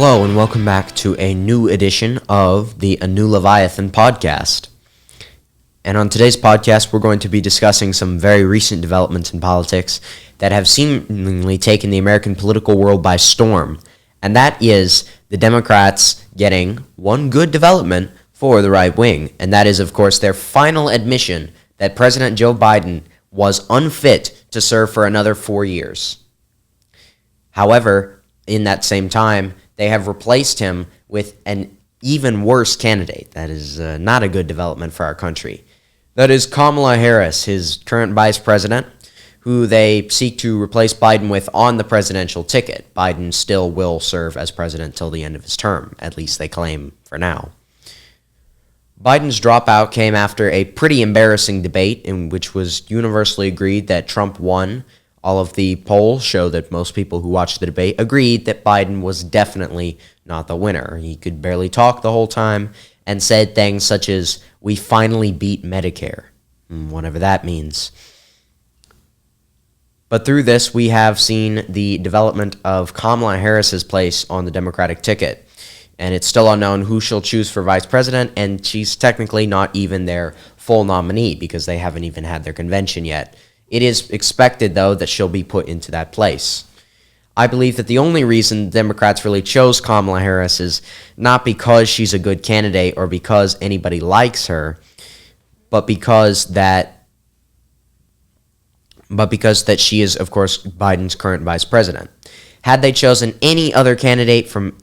Hello and welcome back to a new edition of the A New Leviathan podcast. And on today's podcast, we're going to be discussing some very recent developments in politics that have seemingly taken the American political world by storm. And that is the Democrats getting one good development for the right wing. And that is, of course, their final admission that President Joe Biden was unfit to serve for another 4 years. However, in that same time, they have replaced him with an even worse candidate. That is not a good development for our country. That is Kamala Harris, his current vice president, who they seek to replace Biden with on the presidential ticket. Biden still will serve as president till the end of his term, at least they claim for now. Biden's dropout came after a pretty embarrassing debate in which was universally agreed that Trump won. All of the polls show that most people who watched the debate agreed that Biden was definitely not the winner. He could barely talk the whole time and said things such as, "We finally beat Medicare," whatever that means. But through this, we have seen the development of Kamala Harris's place on the Democratic ticket. And it's still unknown who she'll choose for vice president, and she's technically not even their full nominee because they haven't even had their convention yet. It is expected, though, that she'll be put into that place. I believe that the only reason Democrats really chose Kamala Harris is not because she's a good candidate or because anybody likes her, but because that she is, of course, Biden's current vice president. Had they chosen any other candidate from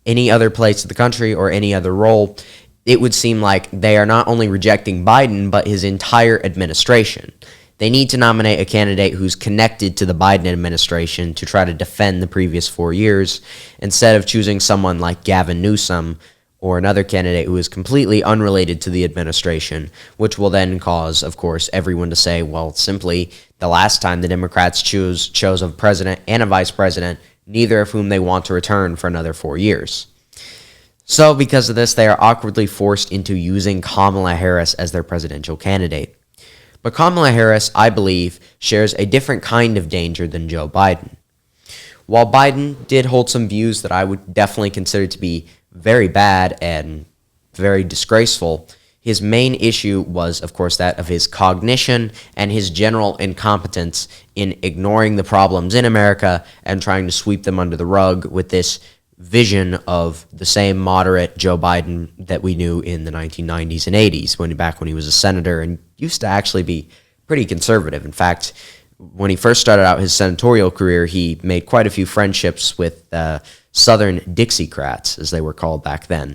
any other place of the country or any other role, it would seem like they are not only rejecting Biden, but his entire administration. They need to nominate a candidate who's connected to the Biden administration to try to defend the previous 4 years, instead of choosing someone like Gavin Newsom or another candidate who is completely unrelated to the administration, which will then cause, of course, everyone to say, well, simply, the last time the Democrats chose a president and a vice president, neither of whom they want to return for another 4 years. So because of this, they are awkwardly forced into using Kamala Harris as their presidential candidate. But Kamala Harris, I believe, shares a different kind of danger than Joe Biden. While Biden did hold some views that I would definitely consider to be very bad and very disgraceful, his main issue was, of course, that of his cognition and his general incompetence in ignoring the problems in America and trying to sweep them under the rug with this vision of the same moderate Joe Biden that we knew in the 1990s and 80s, back when he was a senator and used to actually be pretty conservative. In fact, when he first started out his senatorial career, he made quite a few friendships with Southern Dixiecrats, as they were called back then.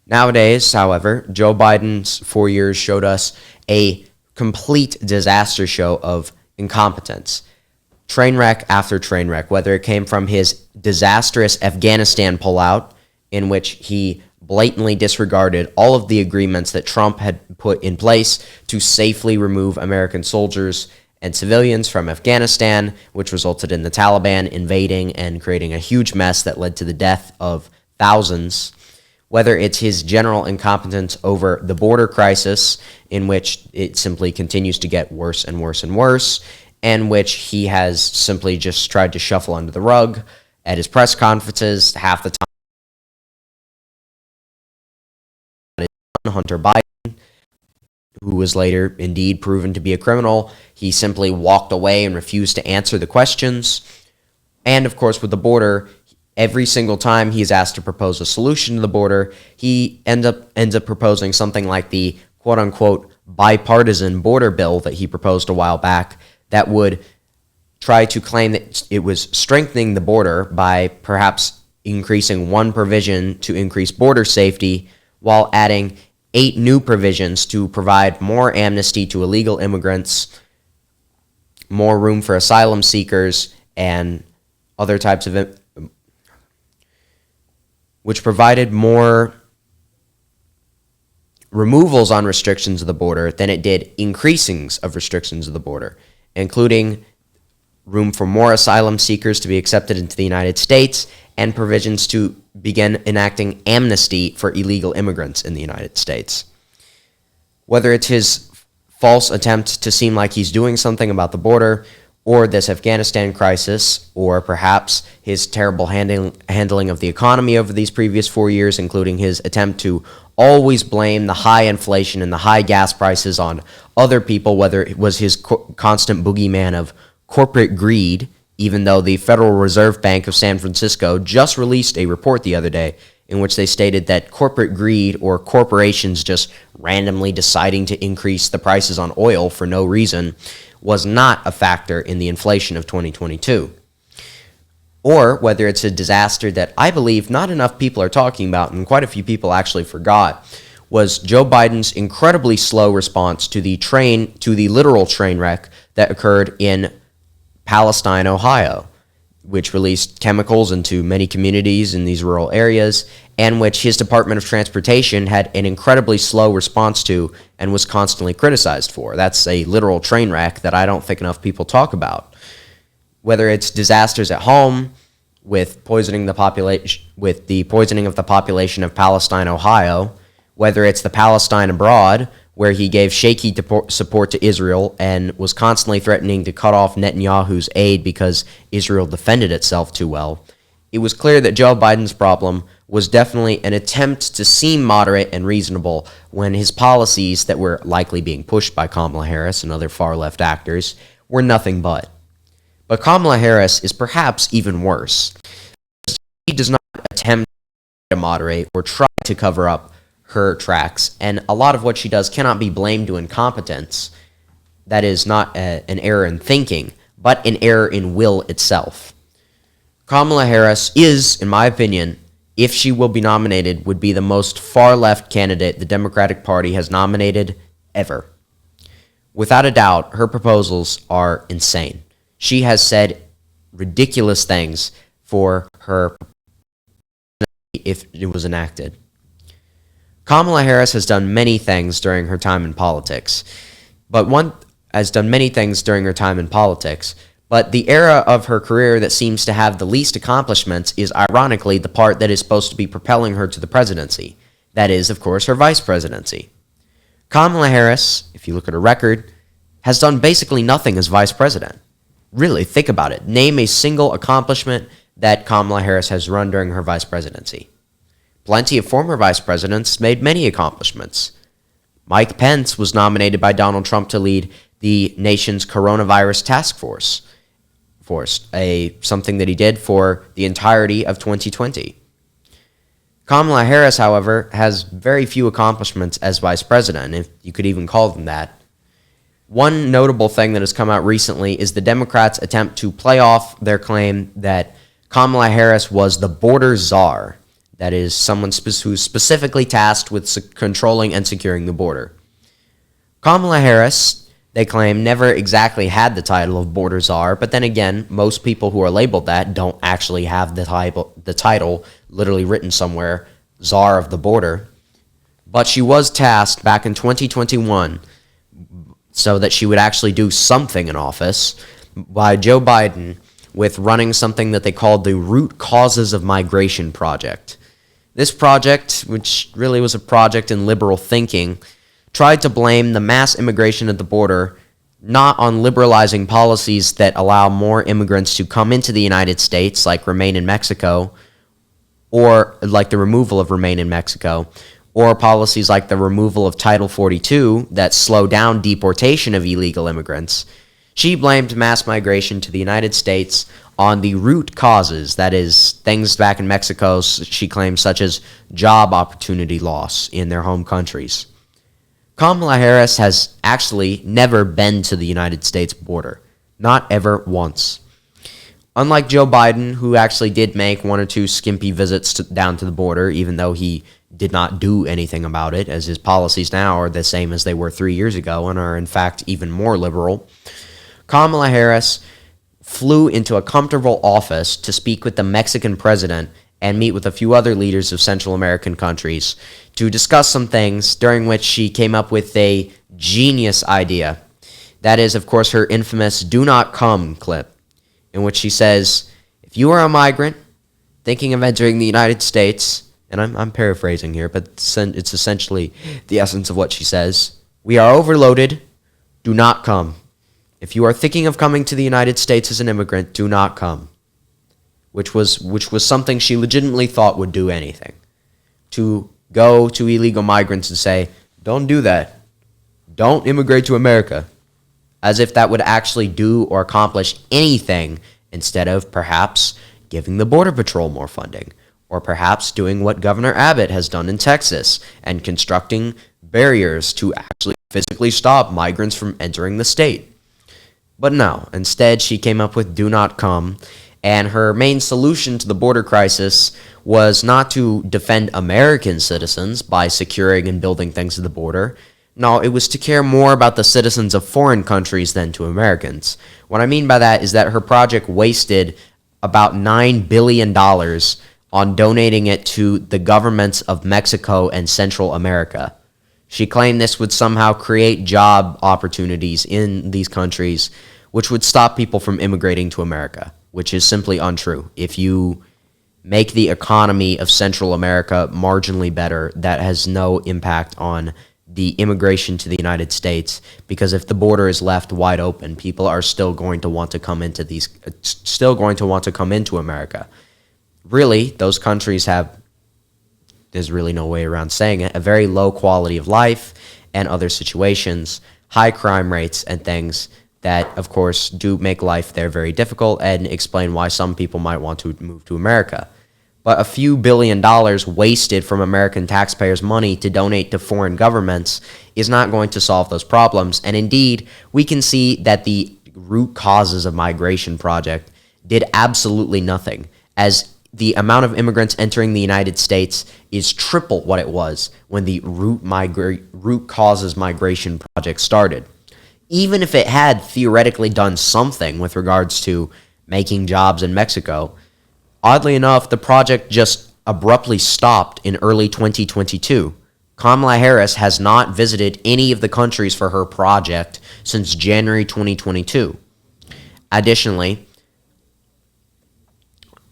Nowadays, however, Joe Biden's 4 years showed us a complete disaster show of incompetence. Train wreck after train wreck, whether it came from his disastrous Afghanistan pullout, in which he blatantly disregarded all of the agreements that Trump had put in place to safely remove American soldiers and civilians from Afghanistan, which resulted in the Taliban invading and creating a huge mess that led to the death of thousands. Whether it's his general incompetence over the border crisis, in which it simply continues to get worse and worse and worse, and which he has simply just tried to shuffle under the rug at his press conferences half the time. Hunter Biden, who was later indeed proven to be a criminal, he simply walked away and refused to answer the questions. And of course, with the border, every single time he's asked to propose a solution to the border, he ends up proposing something like the quote-unquote bipartisan border bill that he proposed a while back, that would try to claim that it was strengthening the border by perhaps increasing one provision to increase border safety while adding 8 new provisions to provide more amnesty to illegal immigrants, more room for asylum seekers, and other types of which provided more removals on restrictions of the border than it did increasings of restrictions of the border, including room for more asylum seekers to be accepted into the United States and provisions to begin enacting amnesty for illegal immigrants in the United States. Whether it's his false attempt to seem like he's doing something about the border, or this Afghanistan crisis, or perhaps his terrible handling of the economy over these previous 4 years, including his attempt to always blame the high inflation and the high gas prices on other people, whether it was his constant boogeyman of corporate greed, even though the Federal Reserve Bank of San Francisco just released a report the other day in which they stated that corporate greed, or corporations just randomly deciding to increase the prices on oil for no reason, was not a factor in the inflation of 2022. Or whether it's a disaster that I believe not enough people are talking about, and quite a few people actually forgot, was Joe Biden's incredibly slow response to the literal train wreck that occurred in Palestine, Ohio, which released chemicals into many communities in these rural areas, and which his Department of Transportation had an incredibly slow response to and was constantly criticized for. That's a literal train wreck that I don't think enough people talk about. Whether it's disasters at home, with poisoning the population, with the poisoning of the population of Palestine, Ohio, whether it's the Palestine abroad, where he gave shaky support to Israel and was constantly threatening to cut off Netanyahu's aid because Israel defended itself too well, it was clear that Joe Biden's problem was definitely an attempt to seem moderate and reasonable when his policies that were likely being pushed by Kamala Harris and other far-left actors were nothing but. But Kamala Harris is perhaps even worse. She does not attempt to moderate or try to cover up her tracks, and a lot of what she does cannot be blamed to incompetence. That is not an error in thinking, but an error in will itself. Kamala Harris is, in my opinion, if she will be nominated, would be the most far-left candidate the Democratic Party has nominated ever. Without a doubt, her proposals are insane. She has said ridiculous things for her if it was enacted. Kamala Harris has done many things during her time in politics, but the era of her career that seems to have the least accomplishments is ironically the part that is supposed to be propelling her to the presidency. That is, of course, her vice presidency. Kamala Harris, if you look at her record, has done basically nothing as vice president. Really, think about it. Name a single accomplishment that Kamala Harris has run during her vice presidency. Plenty of former vice presidents made many accomplishments. Mike Pence was nominated by Donald Trump to lead the nation's coronavirus task force, something that he did for the entirety of 2020. Kamala Harris, however, has very few accomplishments as vice president, if you could even call them that. One notable thing that has come out recently is the Democrats' attempt to play off their claim that Kamala Harris was the border czar. That is, someone who's specifically tasked with controlling and securing the border. Kamala Harris, they claim, never exactly had the title of border czar, but then again, most people who are labeled that don't actually have the title literally written somewhere, czar of the border. But she was tasked back in 2021 so that she would actually do something in office by Joe Biden with running something that they called the Root Causes of Migration Project. This project, which really was a project in liberal thinking, tried to blame the mass immigration at the border not on liberalizing policies that allow more immigrants to come into the United States, like Remain in Mexico, or like the removal of Remain in Mexico, or policies like the removal of Title 42 that slow down deportation of illegal immigrants. She blamed mass migration to the United States on the root causes, that is, things back in Mexico, she claims, such as job opportunity loss in their home countries. Kamala Harris has actually never been to the United States border. Not ever once. Unlike Joe Biden, who actually did make one or two skimpy visits down to the border, even though he did not do anything about it, as his policies now are the same as they were 3 years ago and are in fact even more liberal, Kamala Harris flew into a comfortable office to speak with the Mexican president and meet with a few other leaders of Central American countries to discuss some things, during which she came up with a genius idea. That is, of course, her infamous "Do Not Come" clip, in which she says, if you are a migrant thinking of entering the United States, and I'm paraphrasing here, but it's essentially the essence of what she says, we are overloaded, do not come. If you are thinking of coming to the United States as an immigrant, do not come. Which was something she legitimately thought would do anything. To go to illegal migrants and say, don't do that. Don't immigrate to America. As if that would actually do or accomplish anything, instead of perhaps giving the Border Patrol more funding, or perhaps doing what Governor Abbott has done in Texas and constructing barriers to actually physically stop migrants from entering the state. But no, instead she came up with do not come, and her main solution to the border crisis was not to defend American citizens by securing and building things at the border. No, it was to care more about the citizens of foreign countries than to Americans. What I mean by that is that her project wasted about $9 billion on donating it to the governments of Mexico and Central America. She claimed this would somehow create job opportunities in these countries, which would stop people from immigrating to America, which is simply untrue. If you make the economy of Central America marginally better, that has no impact on the immigration to the United States, because if the border is left wide open, people are still going to want to come into America. Really, those countries have, there's really no way around saying it, a very low quality of life and other situations, high crime rates and things that, of course, do make life there very difficult and explain why some people might want to move to America. But a few $1 billion wasted from American taxpayers' money to donate to foreign governments is not going to solve those problems. And indeed, we can see that the root causes of migration project did absolutely nothing, as the amount of immigrants entering the United States is triple what it was when the root causes migration project started. Even if it had theoretically done something with regards to making jobs in Mexico, oddly enough, the project just abruptly stopped in early 2022. Kamala Harris has not visited any of the countries for her project since January 2022. Additionally,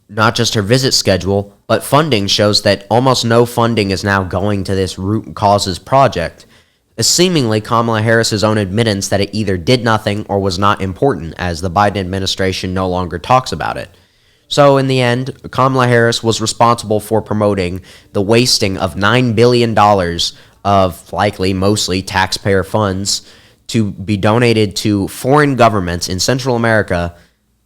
not just her visit schedule, but funding shows that almost no funding is now going to this root causes project. Seemingly Kamala Harris's own admittance that it either did nothing or was not important, as the Biden administration no longer talks about it. So in the end, Kamala Harris was responsible for promoting the wasting of $9 billion of likely mostly taxpayer funds to be donated to foreign governments in Central America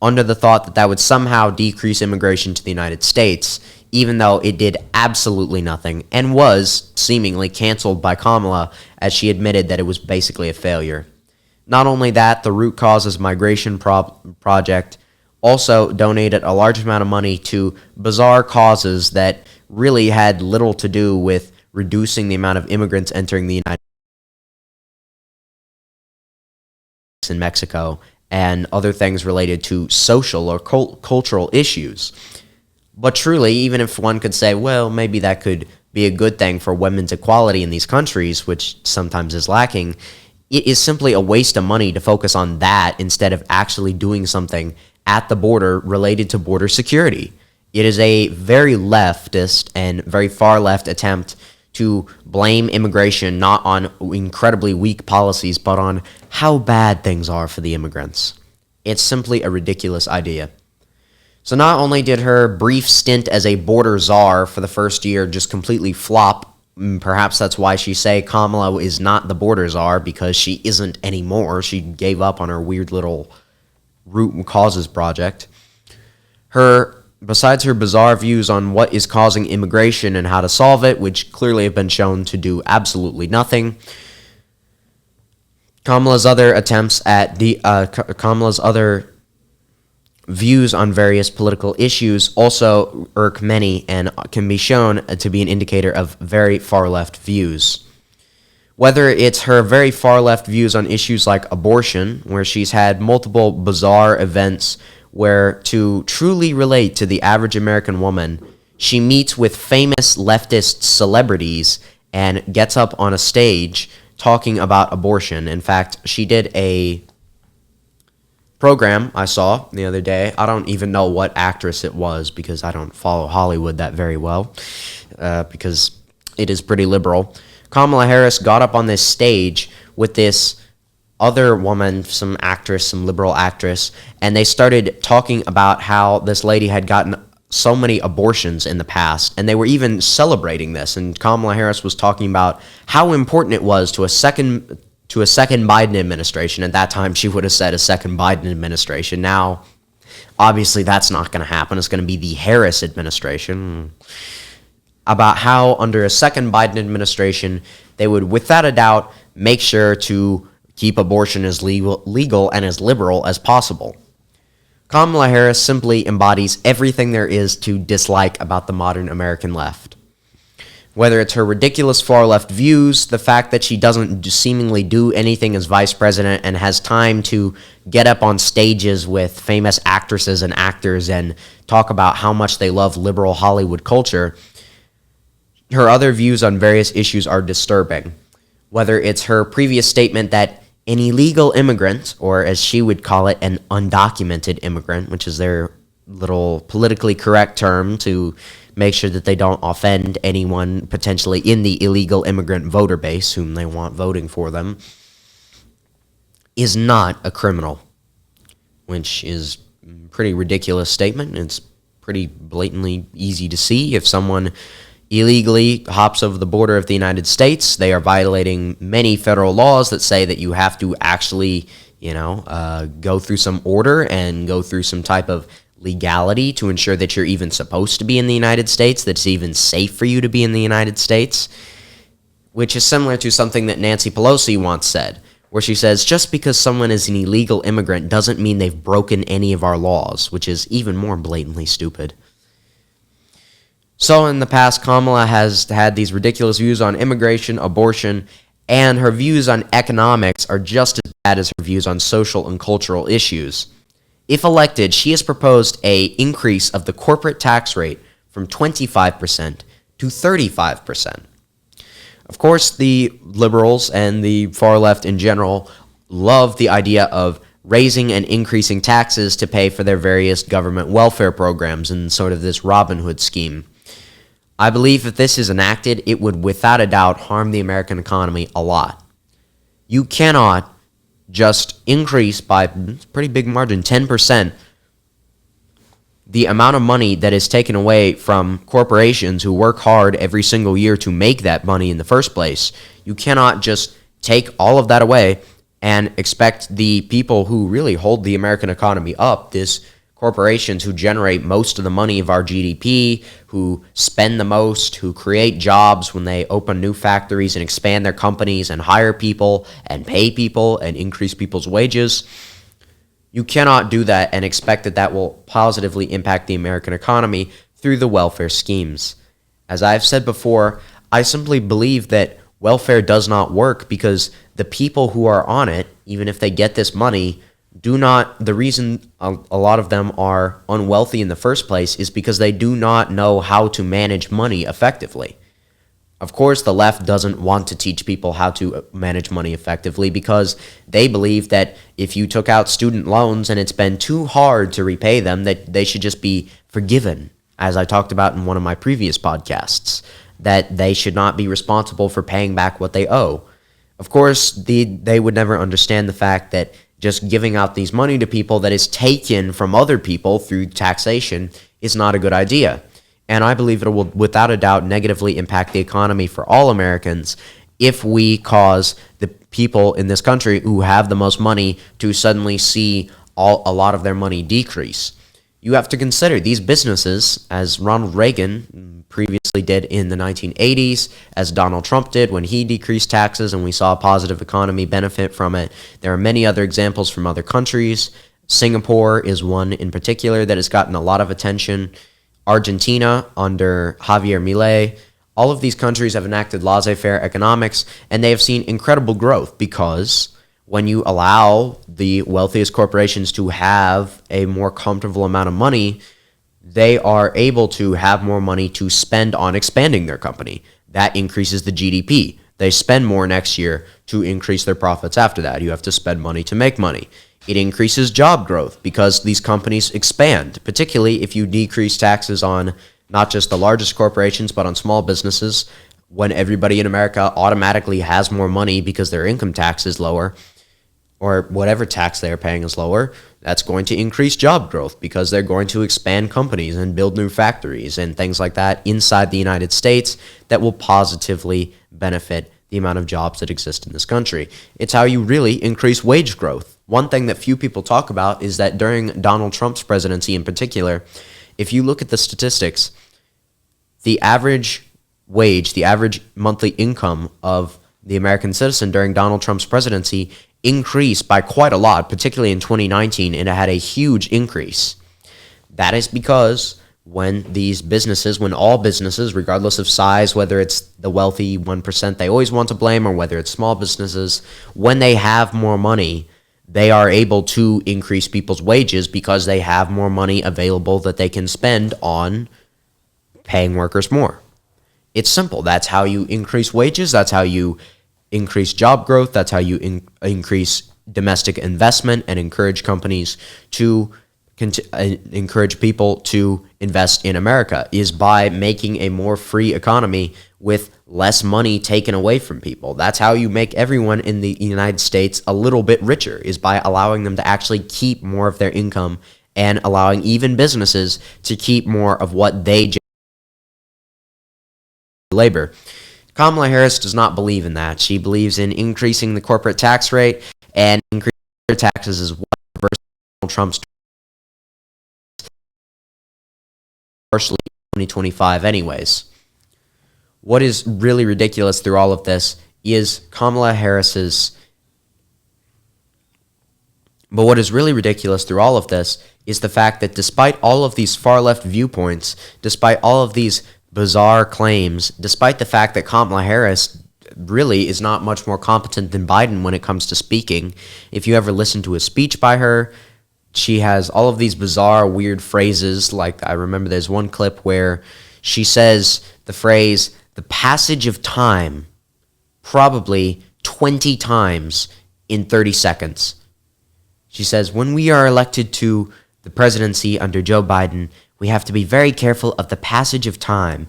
under the thought that that would somehow decrease immigration to the United States, even though it did absolutely nothing and was seemingly canceled by Kamala, as she admitted that it was basically a failure. Not only that, the Root Causes Migration Project also donated a large amount of money to bizarre causes that really had little to do with reducing the amount of immigrants entering the United States and Mexico, and other things related to social or cultural issues. But truly, even if one could say, well, maybe that could be a good thing for women's equality in these countries, which sometimes is lacking, it is simply a waste of money to focus on that instead of actually doing something at the border related to border security. It is a very leftist and very far left attempt to blame immigration not on incredibly weak policies, but on how bad things are for the immigrants. It's simply a ridiculous idea. So not only did her brief stint as a border czar for the first year just completely flop, perhaps that's why she say Kamala is not the border czar, because she isn't anymore. She gave up on her weird little root causes project. Besides her bizarre views on what is causing immigration and how to solve it, which clearly have been shown to do absolutely nothing, Kamala's other views on various political issues also irk many and can be shown to be an indicator of very far-left views. Whether it's her very far-left views on issues like abortion, where she's had multiple bizarre events where, to truly relate to the average American woman, she meets with famous leftist celebrities and gets up on a stage talking about abortion. In fact, she did a program I saw the other day. I don't even know what actress it was, because I don't follow Hollywood that very well, because it is pretty liberal. Kamala Harris got up on this stage with this other woman, some actress, some liberal actress, and they started talking about how this lady had gotten so many abortions in the past, and they were even celebrating this. And Kamala Harris was talking about how important it was to a second Biden administration. At that time, she would have said a second Biden administration. Now, obviously, that's not going to happen. It's going to be the Harris administration. About how under a second Biden administration, they would, without a doubt, make sure to keep abortion as legal and as liberal as possible. Kamala Harris simply embodies everything there is to dislike about the modern American left. Whether it's her ridiculous far-left views, the fact that she doesn't seemingly do anything as vice president and has time to get up on stages with famous actresses and actors and talk about how much they love liberal Hollywood culture, her other views on various issues are disturbing. Whether it's her previous statement that an illegal immigrant, or as she would call it, an undocumented immigrant, which is their little politically correct term to make sure that they don't offend anyone potentially in the illegal immigrant voter base whom they want voting for them, is not a criminal, which is a pretty ridiculous statement. It's pretty blatantly easy to see. If someone illegally hops over the border of the United States, they are violating many federal laws that say that you have to actually, go through some order and go through some type of legality to ensure that you're even supposed to be in the United States, that it's even safe for you to be in the United States, which is similar to something that Nancy Pelosi once said, where she says, just because someone is an illegal immigrant doesn't mean they've broken any of our laws, which is even more blatantly stupid. So in the past, Kamala has had these ridiculous views on immigration, abortion, and her views on economics are just as bad as her views on social and cultural issues. If elected, she has proposed an increase of the corporate tax rate from 25% to 35%. Of course, the liberals and the far left in general love the idea of raising and increasing taxes to pay for their various government welfare programs and sort of this Robin Hood scheme. I believe if this is enacted, it would without a doubt harm the American economy a lot. You cannot just increase by a pretty big margin, 10%, the amount of money that is taken away from corporations who work hard every single year to make that money in the first place. You cannot just take all of that away and expect the people who really hold the American economy up, this corporations who generate most of the money of our GDP, who spend the most, who create jobs when they open new factories and expand their companies and hire people and pay people and increase people's wages. You cannot do that and expect that that will positively impact the American economy through the welfare schemes. As I've said before, I simply believe that welfare does not work because the people who are on it, even if they get this money, the reason a lot of them are unwealthy in the first place is because they do not know how to manage money effectively. Of course, the left doesn't want to teach people how to manage money effectively because they believe that if you took out student loans and it's been too hard to repay them, that they should just be forgiven, as I talked about in one of my previous podcasts, that they should not be responsible for paying back what they owe. Of course, they would never understand the fact that just giving out these money to people that is taken from other people through taxation is not a good idea. And I believe it will, without a doubt, negatively impact the economy for all Americans if we cause the people in this country who have the most money to suddenly see a lot of their money decrease. You have to consider these businesses, as Ronald Reagan previously did in the 1980s, as Donald Trump did when he decreased taxes and we saw a positive economy benefit from it. There are many other examples from other countries. Singapore is one in particular that has gotten a lot of attention. Argentina under Javier Milei. All of these countries have enacted laissez-faire economics, and they have seen incredible growth because when you allow the wealthiest corporations to have a more comfortable amount of money, they are able to have more money to spend on expanding their company. That increases the GDP. They spend more next year to increase their profits after that. You have to spend money to make money. It increases job growth because these companies expand, particularly if you decrease taxes on not just the largest corporations, but on small businesses. When everybody in America automatically has more money because their income tax is lower, or whatever tax they are paying is lower, that's going to increase job growth because they're going to expand companies and build new factories and things like that inside the United States that will positively benefit the amount of jobs that exist in this country. It's how you really increase wage growth. One thing that few people talk about is that during Donald Trump's presidency in particular, if you look at the statistics, the average wage, the average monthly income of the American citizen during Donald Trump's presidency increased by quite a lot, particularly in 2019, and it had a huge increase. That is because when all businesses, regardless of size, whether it's the wealthy 1% they always want to blame or whether it's small businesses, when they have more money, they are able to increase people's wages because they have more money available that they can spend on paying workers more. It's simple. That's how you increase wages. That's how you increase job growth. That's how you increase domestic investment and encourage companies to encourage people to invest in America, is by making a more free economy with less money taken away from people. That's how you make everyone in the United States a little bit richer, is by allowing them to actually keep more of their income and allowing even businesses to keep more of what they labor. Kamala Harris does not believe in that. She believes in increasing the corporate tax rate and increasing their taxes as well. Donald Trump's partially 2025 anyways. What is really ridiculous through all of this is Kamala Harris's... But what is really ridiculous through all of this is the fact that despite all of these far-left viewpoints, despite all of these bizarre claims, despite the fact that Kamala Harris really is not much more competent than Biden when it comes to speaking, if you ever listen to a speech by her, she has all of these bizarre, weird phrases. Like, I remember there's one clip where she says the phrase, the passage of time, probably 20 times in 30 seconds. She says, when we are elected to the presidency under Joe Biden, we have to be very careful of the passage of time.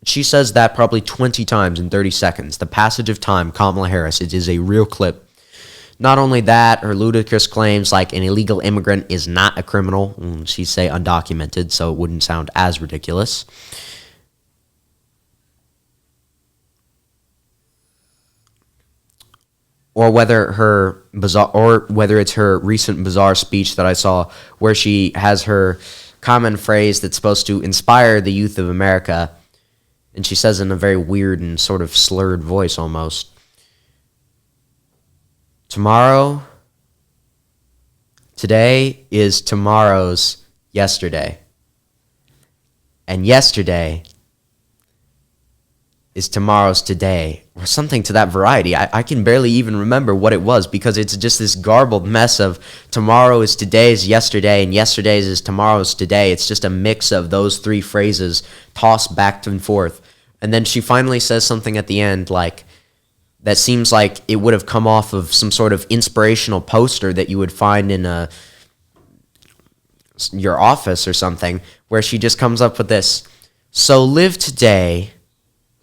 She says that probably 20 times in 30 seconds. The passage of time, Kamala Harris. It is a real clip. Not only that, her ludicrous claims like an illegal immigrant is not a criminal. She'd say undocumented, so it wouldn't sound as ridiculous. Or whether it's her recent bizarre speech that I saw where she has her common phrase that's supposed to inspire the youth of America, and she says in a very weird and sort of slurred voice almost, today is tomorrow's yesterday, and yesterday is tomorrow's today, or something to that variety. I can barely even remember what it was because it's just this garbled mess of tomorrow is today's yesterday and yesterday's is tomorrow's today. It's just a mix of those three phrases tossed back and forth. And then she finally says something at the end like that seems like it would have come off of some sort of inspirational poster that you would find in your office or something, where she just comes up with this: so live today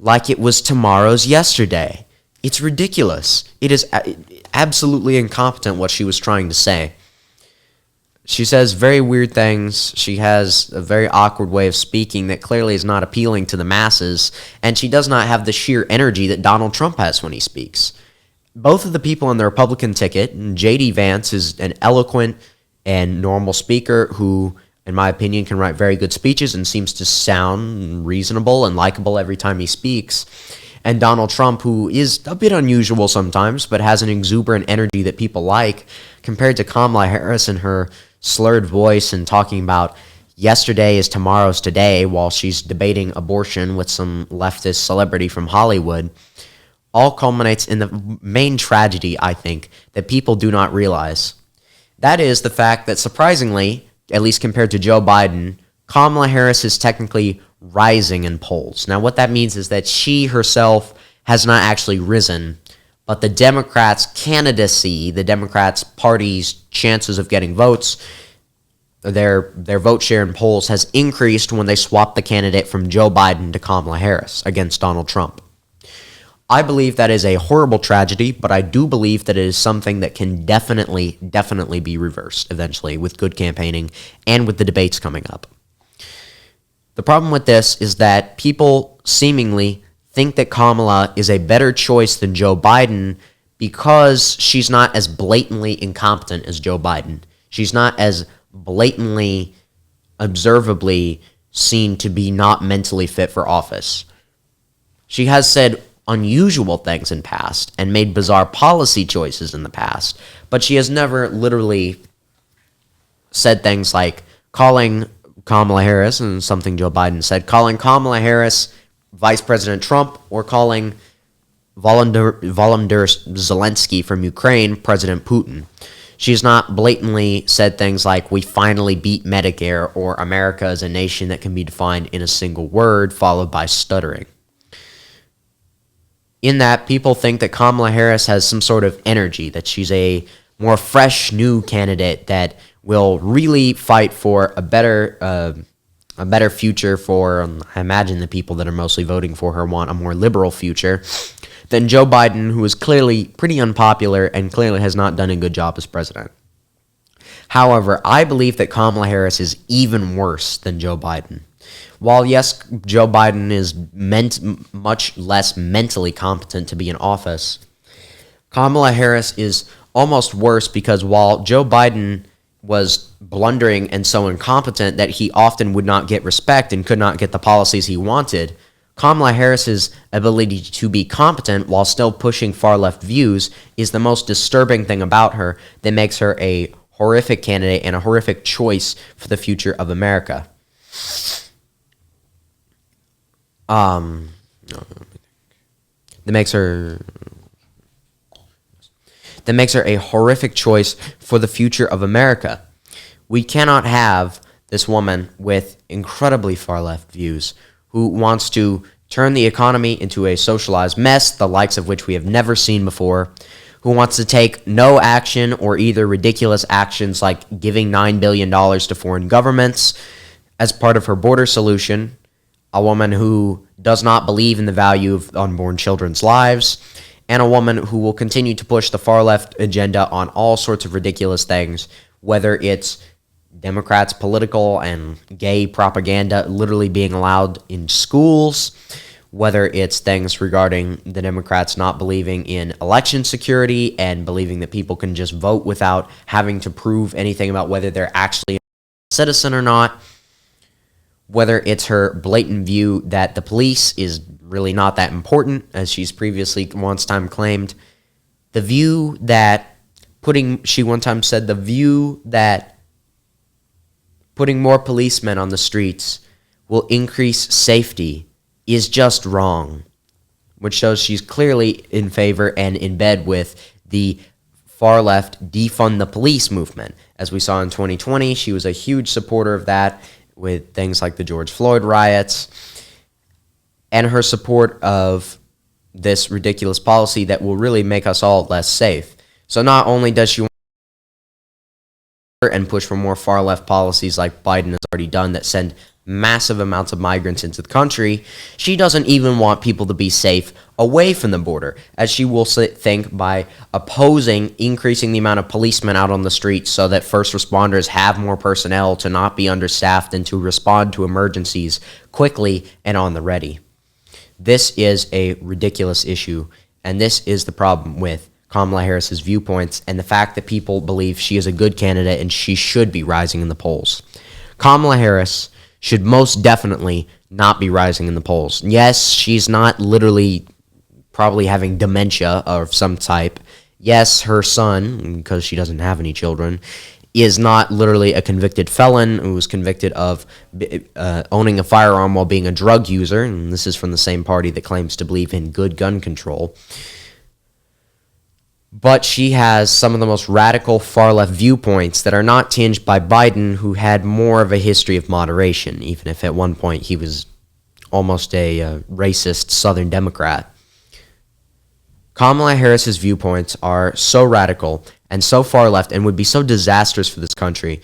like it was tomorrow's yesterday. It's ridiculous. It is absolutely incompetent what she was trying to say. She says very weird things. She has a very awkward way of speaking that clearly is not appealing to the masses, and she does not have the sheer energy that Donald Trump has when he speaks. Both of the people on the Republican ticket, J.D. Vance is an eloquent and normal speaker who, in my opinion, can write very good speeches and seems to sound reasonable and likable every time he speaks. And Donald Trump, who is a bit unusual sometimes, but has an exuberant energy that people like, compared to Kamala Harris and her slurred voice and talking about yesterday is tomorrow's today while she's debating abortion with some leftist celebrity from Hollywood, all culminates in the main tragedy, I think, that people do not realize. That is the fact that, surprisingly, at least compared to Joe Biden, Kamala Harris is technically rising in polls. Now, what that means is that she herself has not actually risen, but the Democrats' candidacy, the Democrats' party's chances of getting votes, their vote share in polls has increased when they swapped the candidate from Joe Biden to Kamala Harris against Donald Trump. I believe that is a horrible tragedy, but I do believe that it is something that can definitely be reversed eventually with good campaigning and with the debates coming up. The problem with this is that people seemingly think that Kamala is a better choice than Joe Biden because she's not as blatantly incompetent as Joe Biden. She's not as blatantly, observably seen to be not mentally fit for office. She has said unusual things in past and made bizarre policy choices in the past, but she has never literally said things like calling Kamala Harris, and something Joe Biden said, calling Kamala Harris Vice President Trump, or calling Volodymyr Zelensky from Ukraine President Putin. She's not blatantly said things like, we finally beat Medicare, or America is a nation that can be defined in a single word, followed by stuttering. In that, people think that Kamala Harris has some sort of energy, that she's a more fresh, new candidate that will really fight for a better future for, I imagine the people that are mostly voting for her want a more liberal future than Joe Biden, who is clearly pretty unpopular and clearly has not done a good job as president. However, I believe that Kamala Harris is even worse than Joe Biden. While, yes, Joe Biden is much less mentally competent to be in office, Kamala Harris is almost worse because while Joe Biden was blundering and so incompetent that he often would not get respect and could not get the policies he wanted, Kamala Harris's ability to be competent while still pushing far-left views is the most disturbing thing about her that makes her a horrific candidate and a horrific choice for the future of America. That makes her a horrific choice for the future of America. We cannot have this woman with incredibly far-left views who wants to turn the economy into a socialized mess, the likes of which we have never seen before, who wants to take no action or either ridiculous actions like giving $9 billion to foreign governments as part of her border solution, a woman who does not believe in the value of unborn children's lives, and a woman who will continue to push the far-left agenda on all sorts of ridiculous things, whether it's Democrats' political and gay propaganda literally being allowed in schools, whether it's things regarding the Democrats not believing in election security and believing that people can just vote without having to prove anything about whether they're actually a citizen or not, whether it's her blatant view that the police is really not that important, as she's previously once time claimed, the view that she one time said the view that putting more policemen on the streets will increase safety is just wrong, which shows she's clearly in favor and in bed with the far-left defund the police movement. As we saw in 2020, she was a huge supporter of that with things like the George Floyd riots, and her support of this ridiculous policy that will really make us all less safe. So not only does she and push for more far-left policies like Biden has already done that send massive amounts of migrants into the country, she doesn't even want people to be safe away from the border, as she will think by opposing increasing the amount of policemen out on the streets so that first responders have more personnel to not be understaffed and to respond to emergencies quickly and on the ready. This is a ridiculous issue, and this is the problem with Kamala Harris's viewpoints and the fact that people believe she is a good candidate and she should be rising in the polls. Kamala Harris should most definitely not be rising in the polls. Yes, she's not literally probably having dementia of some type. Yes, her son, because she doesn't have any children, is not literally a convicted felon who was convicted of owning a firearm while being a drug user, and this is from the same party that claims to believe in good gun control. But she has some of the most radical far-left viewpoints that are not tinged by Biden, who had more of a history of moderation, even if at one point he was almost a racist Southern Democrat. Kamala Harris's viewpoints are so radical and so far-left and would be so disastrous for this country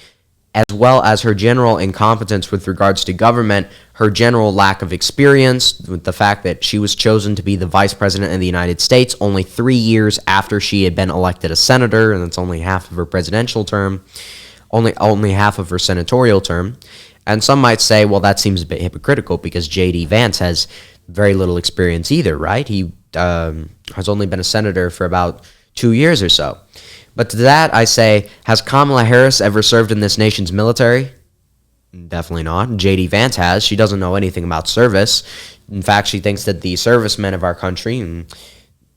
as well as her general incompetence with regards to government, her general lack of experience, with the fact that she was chosen to be the vice president of the United States only 3 years after she had been elected a senator, and that's only half of her presidential term, only half of her senatorial term. And some might say, well, that seems a bit hypocritical because J.D. Vance has very little experience either, right? He has only been a senator for about 2 years or so. But to that, I say, has Kamala Harris ever served in this nation's military? Definitely not. J.D. Vance has. She doesn't know anything about service. In fact, she thinks that the servicemen of our country, and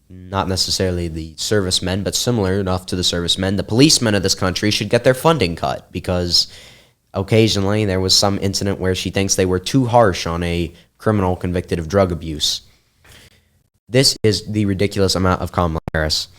not necessarily the servicemen, but similar enough to the servicemen, the policemen of this country should get their funding cut because occasionally there was some incident where she thinks they were too harsh on a criminal convicted of drug abuse. This is the ridiculous amount of Kamala Harris.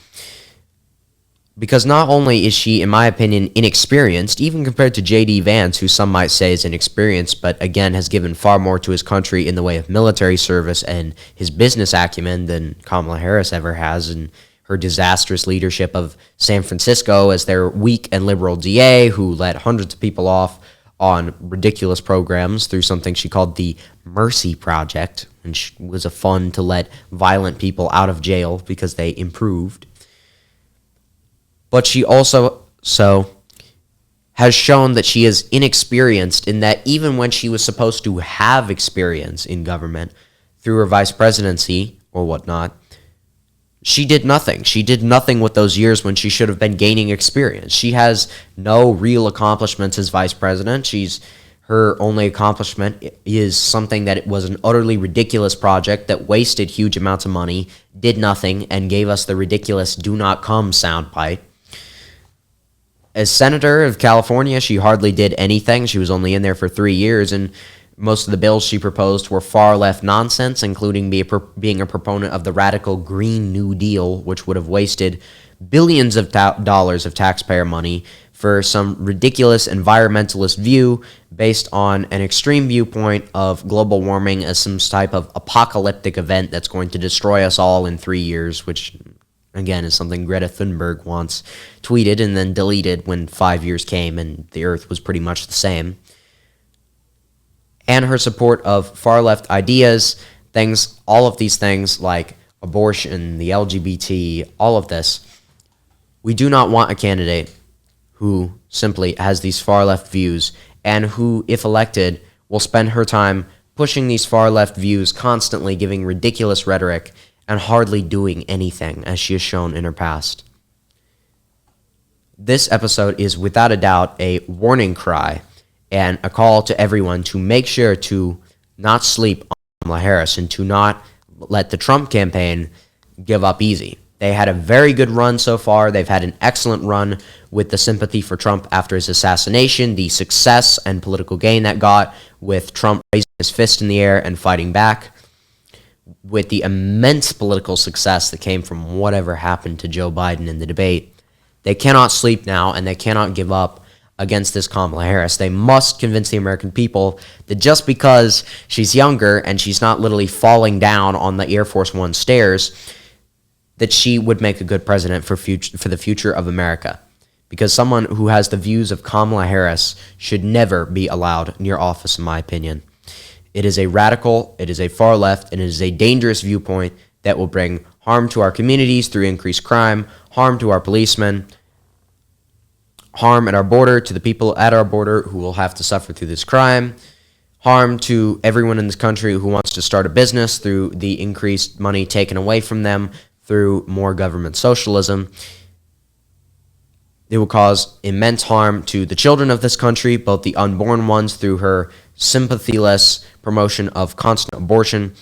Because not only is she, in my opinion, inexperienced, even compared to J.D. Vance, who some might say is inexperienced, but again has given far more to his country in the way of military service and his business acumen than Kamala Harris ever has, and her disastrous leadership of San Francisco as their weak and liberal DA, who let hundreds of people off on ridiculous programs through something she called the Mercy Project, which was a fund to let violent people out of jail because they improved. But she also has shown that she is inexperienced in that even when she was supposed to have experience in government through her vice presidency or whatnot, she did nothing. She did nothing with those years when she should have been gaining experience. She has no real accomplishments as vice president. Her only accomplishment is something that it was an utterly ridiculous project that wasted huge amounts of money, did nothing, and gave us the ridiculous "do not come" soundbite. As senator of California, she hardly did anything. She was only in there for 3 years, and most of the bills she proposed were far-left nonsense, including being a proponent of the radical Green New Deal, which would have wasted billions of dollars of taxpayer money for some ridiculous environmentalist view based on an extreme viewpoint of global warming as some type of apocalyptic event that's going to destroy us all in 3 years, which again is something Greta Thunberg once tweeted and then deleted when 5 years came and the Earth was pretty much the same. And her support of far-left ideas, all of these things like abortion, the LGBT, all of this. We do not want a candidate who simply has these far-left views and who, if elected, will spend her time pushing these far-left views, constantly giving ridiculous rhetoric and hardly doing anything, as she has shown in her past. This episode is without a doubt a warning cry and a call to everyone to make sure to not sleep on Kamala Harris and to not let the Trump campaign give up easy. They had a very good run so far. They've had an excellent run with the sympathy for Trump after his assassination, the success and political gain that got with Trump raising his fist in the air and fighting back, with the immense political success that came from whatever happened to Joe Biden in the debate. They cannot sleep now, and they cannot give up against this Kamala Harris. They must convince the American people that just because she's younger and she's not literally falling down on the Air Force One stairs, that she would make a good president for the future of America. Because someone who has the views of Kamala Harris should never be allowed near office, in my opinion. It is a radical, it is a far left, and it is a dangerous viewpoint that will bring harm to our communities through increased crime, harm to our policemen, harm at our border to the people at our border who will have to suffer through this crime, harm to everyone in this country who wants to start a business through the increased money taken away from them through more government socialism. It will cause immense harm to the children of this country, both the unborn ones through her sympathyless promotion of constant abortion,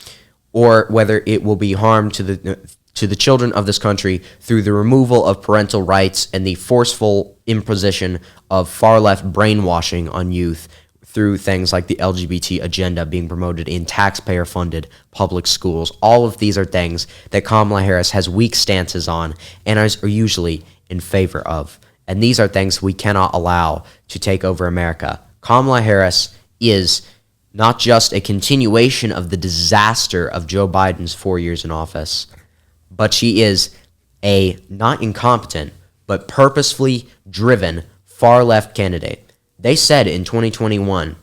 or whether it will be harm to the children of this country through the removal of parental rights and the forceful imposition of far-left brainwashing on youth through things like the LGBT agenda being promoted in taxpayer-funded public schools. All of these are things that Kamala Harris has weak stances on and are usually in favor of. And these are things we cannot allow to take over America. Kamala Harris is not just a continuation of the disaster of Joe Biden's 4 years in office, but she is a not incompetent, but purposefully driven far-left candidate They said in 2021,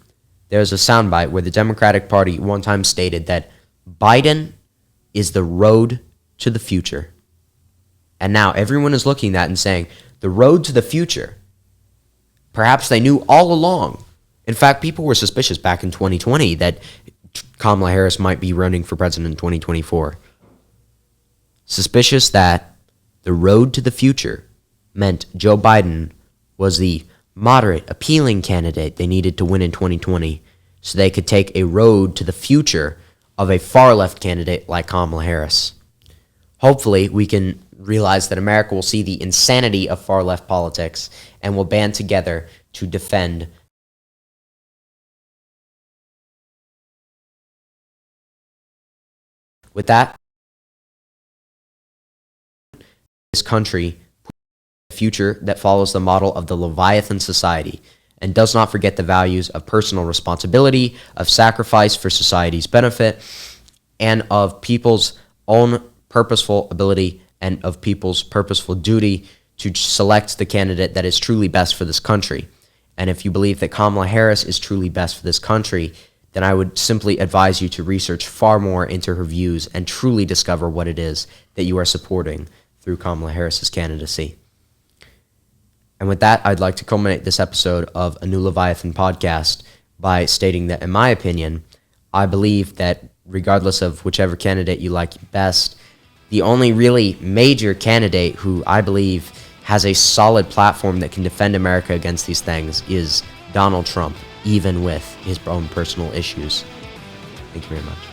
there's a soundbite where the Democratic Party one time stated that Biden is the road to the future. And now everyone is looking at that and saying, the road to the future. Perhaps they knew all along. In fact, people were suspicious back in 2020 that Kamala Harris might be running for president in 2024. Suspicious that the road to the future meant Joe Biden was the moderate, appealing candidate they needed to win in 2020 so they could take a road to the future of a far-left candidate like Kamala Harris. Hopefully, we can realize that America will see the insanity of far-left politics and will band together to defend with that, this country a future that follows the model of the Leviathan Society and does not forget the values of personal responsibility, of sacrifice for society's benefit, and of people's own purposeful ability and of people's purposeful duty to select the candidate that is truly best for this country. And if you believe that Kamala Harris is truly best for this country, then I would simply advise you to research far more into her views and truly discover what it is that you are supporting through Kamala Harris's candidacy. And with that, I'd like to culminate this episode of A New Leviathan podcast by stating that, in my opinion, I believe that regardless of whichever candidate you like best, the only really major candidate who I believe has a solid platform that can defend America against these things is Donald Trump, even with his own personal issues. Thank you very much.